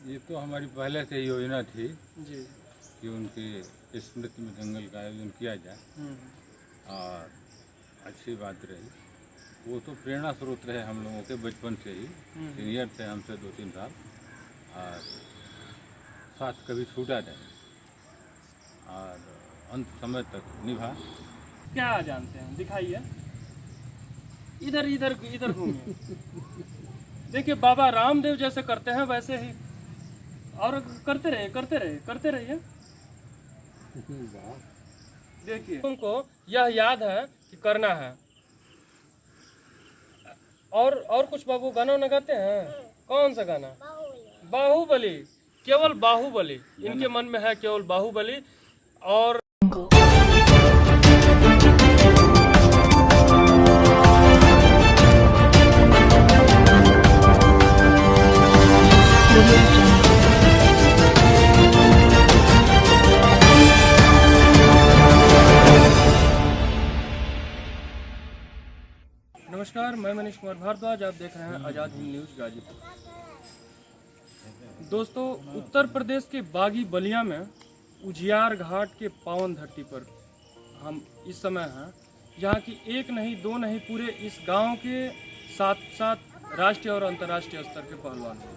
ये तो हमारी पहले से योजना थी जी। कि उनकी स्मृति में दंगल का आयोजन किया जाए और अच्छी बात रही। वो तो प्रेरणा स्रोत रहे हम लोगों के बचपन से ही। सीनियर थे हमसे 2-3 साल और साथ कभी छूटा नहीं और अंत समय तक निभा। क्या जानते हैं, दिखाइए। इधर इधर इधर घूमिए। देखिए, बाबा रामदेव जैसे करते हैं वैसे ही और करते रहिए, करते रहिए, करते रहिए। देखिए, तुमको यह याद है कि करना है। और कुछ बाबू गाना वाना गाते हैं? कौन सा गाना? बाहुबली। केवल बाहुबली इनके मन में है, केवल बाहुबली। और नमस्कार, मैं मनीष कुमार भारद्वाज, आप देख रहे हैं आज़ाद हिंद न्यूज़ गाजीपुर। दोस्तों, उत्तर प्रदेश के बागी बलिया में उजियार घाट के पावन धरती पर हम इस समय हैं, जहाँ की एक नहीं दो नहीं पूरे इस गांव के साथ साथ राष्ट्रीय और अंतर्राष्ट्रीय स्तर के पहलवान हैं।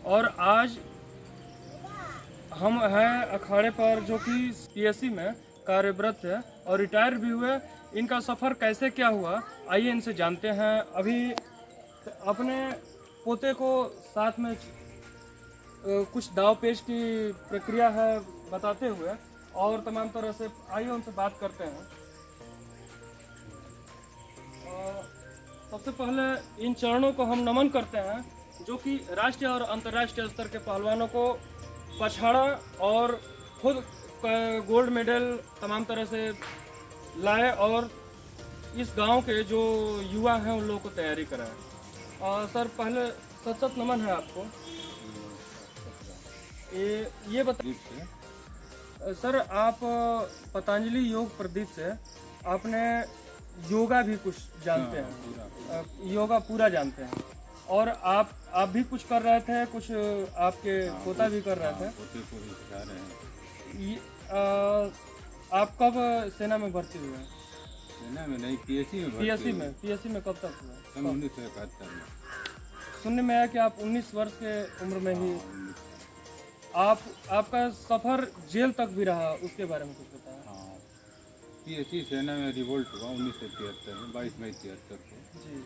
और आज हम हैं अखाड़े पर, जो कि पीएससी में कार्यरत है और रिटायर भी हुए। इनका सफ़र कैसे क्या हुआ, आइए इनसे जानते हैं। अभी अपने पोते को साथ में कुछ दाव पेश की प्रक्रिया है बताते हुए और तमाम तरह से, आइए उनसे बात करते हैं। सबसे पहले इन चरणों को हम नमन करते हैं, जो कि राष्ट्रीय और अंतर्राष्ट्रीय स्तर के पहलवानों को पछाड़ा और खुद गोल्ड मेडल तमाम तरह से लाए और इस गांव के जो युवा हैं उन लोगों को तैयारी कराए। सर, पहले सत नमन है आपको। ये बताइए सर, आप पतंजलि योग प्रदीप से आपने योगा भी कुछ जानते हैं, योगा पूरा जानते हैं, और आप भी कुछ कर रहे थे, कुछ आपके पोता भी कर रहे थे। पोते को भी सिखा रहे हैं। आप कब सेना में भर्ती हुए? सेना में नहीं, पीएससी में भर्ती हुए। पीएससी में कब तक हुए? सन 1971 में। सुनने में आया कि आप 19 वर्ष के उम्र में ही आपका सफर जेल तक भी रहा, उसके बारे में कुछ बताएं। हाँ, पीएससी सेना में रिवोल्ट हुआ 1973 में, 22 मई 73 को जी।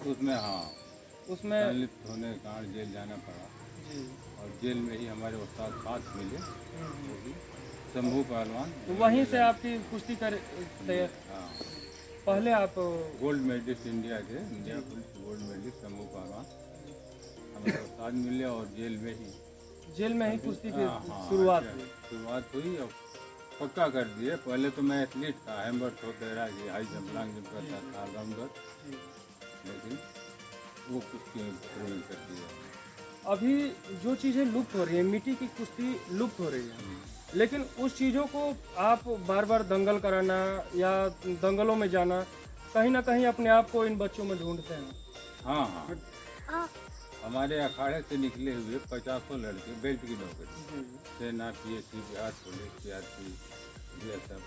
उसमें हाँ, उसमें संलिप्त होने के कारण जेल जाना पड़ा जी। और जेल में ही हमारे उस्ताद साथ मिले, शंभू पहलवान। तो वहीं से आपकी कुश्ती कर हाँ, पहले आप गोल्ड मेडलिस्ट इंडिया थे, India police gold medallist Shambhu पहलवान हमारे उस्ताद मिले और जेल में ही कुश्ती की शुरुआत हुई और पक्का कर दिए। पहले तो मैं एथलीट था, हैमर थ्रो, तैराकी, हाई जंप, लॉन्ग जंप करता था, राउंडर, लेकिन वो कुश्ती पूर्ण कर दिया। अभी जो चीज़ें लुप्त हो रही है, मिट्टी की कुश्ती लुप्त हो रही है, लेकिन उस चीज़ों को आप बार बार दंगल कराना या दंगलों में जाना, कहीं ना कहीं अपने आप को इन बच्चों में ढूंढते हैं। हाँ हाँ, हमारे अखाड़े से निकले हुए 50 लड़के बेल्ट की नौकरी, सेना, PSC, Bihar police, CRP, BSF,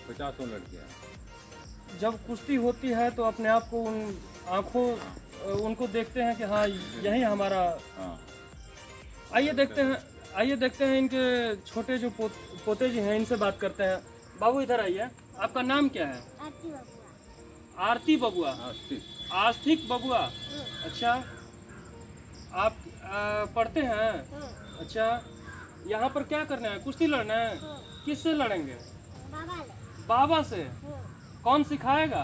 50 लड़के हैं। जब कुश्ती होती है तो अपने आप को उन आँखों उनको देखते हैं कि हाँ, यही हमारा। आइए देखते हैं इनके छोटे जो पोते जी हैं, इनसे बात करते हैं। बाबू इधर आइए, आपका नाम क्या है? आरती बबुआ। आस्तिक बबुआ। अच्छा, आप पढ़ते हैं? अच्छा, यहाँ पर क्या करना है? कुश्ती लड़ना है? किससे लड़ेंगे? बाबा से। कौन सिखाएगा?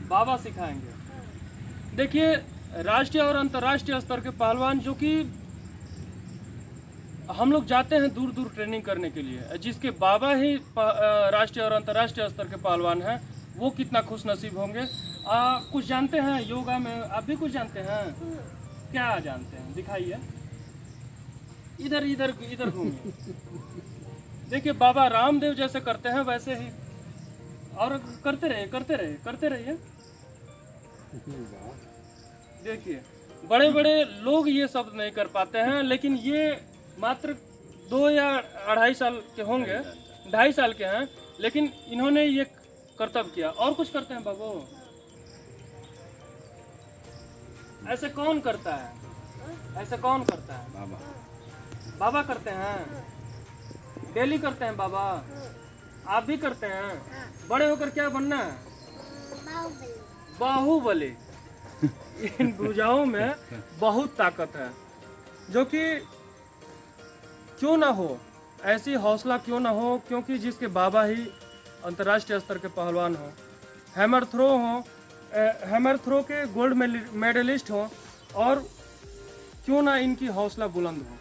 बाबा सिखाएंगे। देखिए, राष्ट्रीय और अंतर्राष्ट्रीय स्तर के पहलवान, जो कि हम लोग जाते हैं दूर दूर ट्रेनिंग करने के लिए, जिसके बाबा ही राष्ट्रीय और अंतर्राष्ट्रीय स्तर के पहलवान हैं, वो कितना खुश नसीब होंगे। कुछ जानते हैं योगा में? आप भी कुछ जानते हैं? क्या जानते हैं, दिखाइए। इधर इधर इधर घूमिए। देखिए, बाबा रामदेव जैसे करते हैं वैसे ही और करते रहिए, करते रहिए, करते रहिए। देखिए, बड़े बड़े लोग ये सब नहीं कर पाते हैं, लेकिन ये मात्र 2 या 2.5 साल के होंगे, 2.5 साल के हैं, लेकिन इन्होंने ये कर्तव्य किया। और कुछ करते हैं बाबू? ऐसे कौन करता है? ऐसे कौन करता है? बाबा बाबा करते हैं, डेली करते हैं बाबा। आप भी करते हैं? बड़े होकर क्या बनना है? बाहुबली। इन भुजाओं में बहुत ताकत है, जो कि क्यों ना हो, ऐसी हौसला क्यों ना हो, क्योंकि जिसके बाबा ही अंतर्राष्ट्रीय स्तर के पहलवान हो, हैमर थ्रो के गोल्ड मेडलिस्ट हो, और क्यों ना इनकी हौसला बुलंद हो।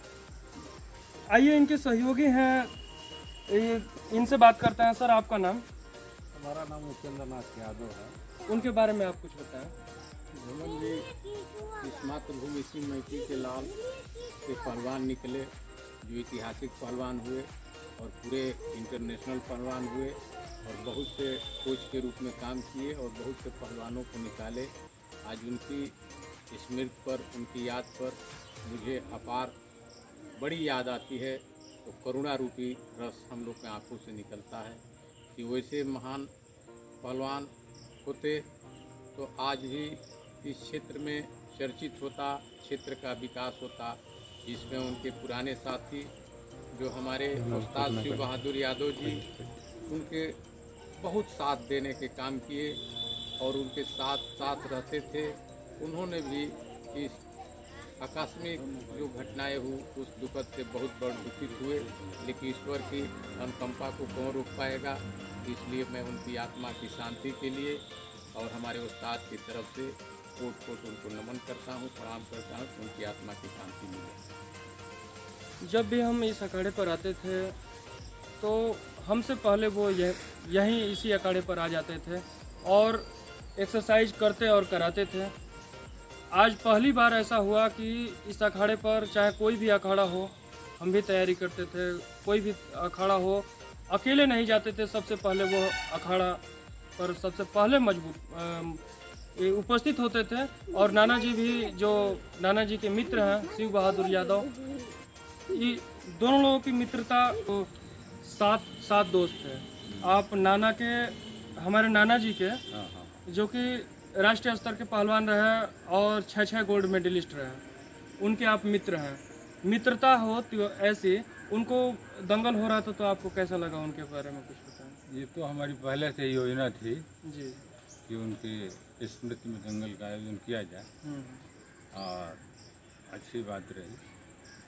आइए इनके सहयोगी हैं, इनसे बात करते हैं। सर, आपका नाम? हमारा नाम उपेंद्र नाथ यादव है। उनके बारे में आप कुछ बताएं। भुवन जी इस मातृभूमि इसी मैती के लाल के पहलवान निकले, जो ऐतिहासिक पहलवान हुए और पूरे इंटरनेशनल पहलवान हुए, और बहुत से कोच के रूप में काम किए और बहुत से पहलवानों को निकाले। आज उनकी स्मृति पर, उनकी याद पर मुझे अपार बड़ी याद आती है। तो करुणा रूपी रस हम लोग के आंखों से निकलता है कि वैसे महान पहलवान होते तो आज भी इस क्षेत्र में चर्चित होता, क्षेत्र का विकास होता, जिसमें उनके पुराने साथी जो हमारे उस्ताद शिव बहादुर यादव जी, उनके बहुत साथ देने के काम किए और उनके साथ रहते थे। उन्होंने भी इस आकस्मिक जो घटनाएं हुई उस दुखद से बहुत बड़ दुखित हुए, लेकिन ईश्वर की अनुकंपा को कौन रोक पाएगा। इसलिए मैं उनकी आत्मा की शांति के लिए और हमारे उस्ताद की तरफ से कोट उनको नमन करता हूँ, प्रणाम करता हूँ, उनकी आत्मा की शांति मिले। जब भी हम इस अखाड़े पर आते थे तो हमसे पहले वो यहीं इसी अखाड़े पर आ जाते थे और एक्सरसाइज करते और कराते थे। आज पहली बार ऐसा हुआ कि इस अखाड़े पर, चाहे कोई भी अखाड़ा हो, हम भी तैयारी करते थे, कोई भी अखाड़ा हो, अकेले नहीं जाते थे। सबसे पहले वो अखाड़ा पर सबसे पहले उपस्थित होते थे। और नाना जी भी, जो नाना जी के मित्र हैं शिव बहादुर यादव, ये दोनों लोगों की मित्रता, तो सात दोस्त थे। आप हमारे नाना जी के, जो कि राष्ट्रीय स्तर के पहलवान रहे और 6 गोल्ड मेडलिस्ट रहे, उनके आप मित्र हैं। मित्रता हो तो ऐसी, उनको दंगल हो रहा था तो आपको कैसा लगा? उनके बारे में कुछ बताएं। ये तो हमारी पहले से योजना थी जी कि उनकी स्मृति में दंगल का आयोजन किया जाए, और अच्छी बात रही।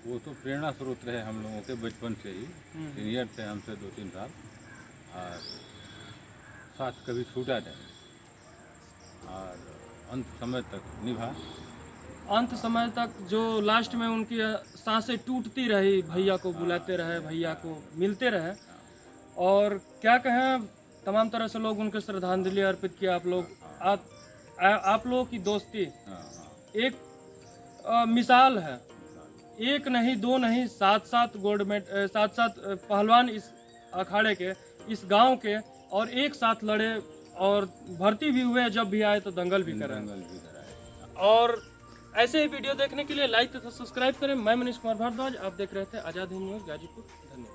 वो तो प्रेरणा स्रोत रहे हम लोगों के बचपन से ही, सीनियर थे हमसे 2-3 साल, और साथ कभी छूटा नहीं और अंत समय तक निभा। अंत समय तक, जो लास्ट में उनकी सांसें टूटती रही, भैया को बुलाते रहे, भैया को मिलते रहे। और क्या कहें, तमाम तरह से लोग उनके श्रद्धांजलि अर्पित किया। आप लोगों की दोस्ती एक मिसाल है। 1 नहीं 2 नहीं 7 पहलवान इस अखाड़े के, इस गांव के, और एक साथ लड़े और भर्ती भी हुए, जब भी आए तो दंगल भी कराए। और ऐसे ही वीडियो देखने के लिए लाइक तथा सब्सक्राइब करें। मैं मनीष कुमार भारद्वाज, आप देख रहे थे आज़ाद हिंद न्यूज़ गाजीपुर। धन्यवाद।